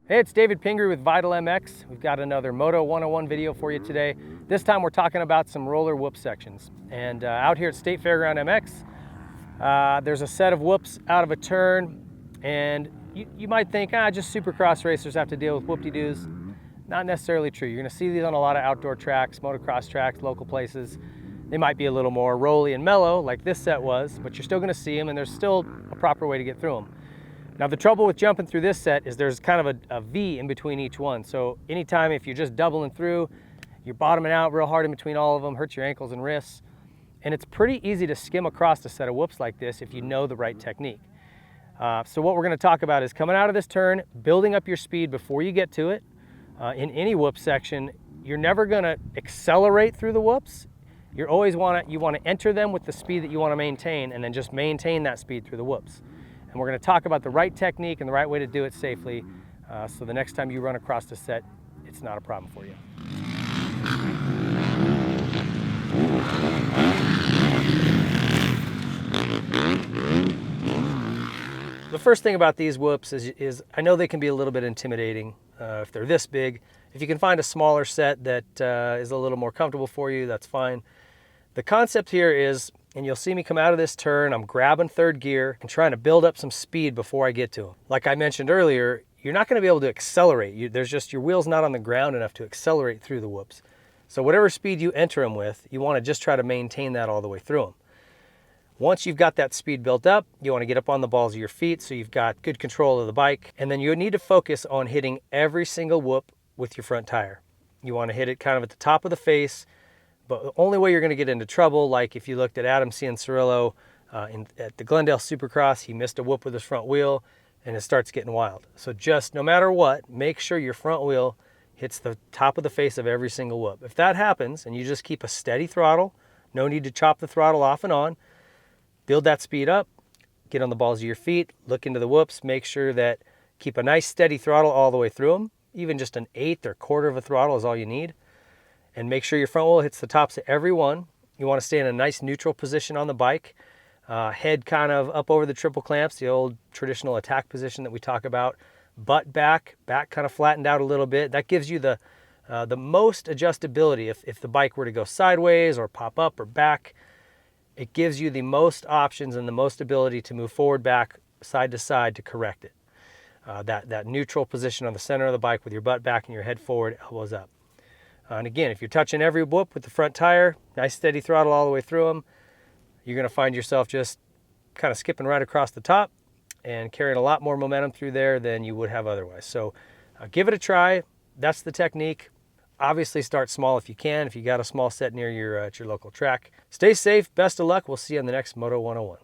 Hey, it's David Pingree with Vital MX. We've got another Moto 101 video for you today. This time we're talking about some roller whoop sections. And out here at State Fairground MX, there's a set of whoops out of a turn, and you might think, just supercross racers have to deal with whoop-de-doos. Not necessarily true. You're gonna see these on a lot of outdoor tracks, motocross tracks, local places. They might be a little more rolly and mellow like this set was, but you're still gonna see them, and there's still a proper way to get through them. Now the trouble with jumping through this set is there's kind of a V in between each one. So anytime if you're just doubling through, you're bottoming out real hard in between all of them, hurts your ankles and wrists. And it's pretty easy to skim across a set of whoops like this if you know the right technique. So what we're gonna talk about is coming out of this turn, building up your speed before you get to it. In any whoop section, you're never gonna accelerate through the whoops. You wanna enter them with the speed that you wanna maintain, and then just maintain that speed through the whoops. And we're going to talk about the right technique and the right way to do it safely, so the next time you run across the set, it's not a problem for you. The first thing about these whoops is I know they can be a little bit intimidating if they're this big. If you can find a smaller set that is a little more comfortable for you, that's fine. The concept here is, and you'll see me come out of this turn, I'm grabbing third gear and trying to build up some speed before I get to them. Like I mentioned earlier, you're not gonna be able to accelerate. Your wheel's not on the ground enough to accelerate through the whoops. So whatever speed you enter them with, you wanna just try to maintain that all the way through them. Once you've got that speed built up, you wanna get up on the balls of your feet so you've got good control of the bike. And then you need to focus on hitting every single whoop with your front tire. You wanna hit it kind of at the top of the face. But the only way you're going to get into trouble, like if you looked at Adam Cianciarulo at the Glendale Supercross, he missed a whoop with his front wheel and it starts getting wild. So just no matter what, make sure your front wheel hits the top of the face of every single whoop. If that happens and you just keep a steady throttle, no need to chop the throttle off and on, build that speed up, get on the balls of your feet, look into the whoops, make sure that keep a nice steady throttle all the way through them. Even just an eighth or quarter of a throttle is all you need. And make sure your front wheel hits the tops of every one. You want to stay in a nice neutral position on the bike. Head kind of up over the triple clamps, the old traditional attack position that we talk about. Butt back kind of flattened out a little bit. That gives you the most adjustability. If the bike were to go sideways or pop up or back, it gives you the most options and the most ability to move forward, back, side to side to correct it. That neutral position on the center of the bike with your butt back and your head forward, elbows up. And again, if you're touching every whoop with the front tire, nice steady throttle all the way through them, you're going to find yourself just kind of skipping right across the top and carrying a lot more momentum through there than you would have otherwise. So give it a try. That's the technique. Obviously start small if you can, if you got a small set near your at your local track. Stay safe. Best of luck. We'll see you on the next Moto 101.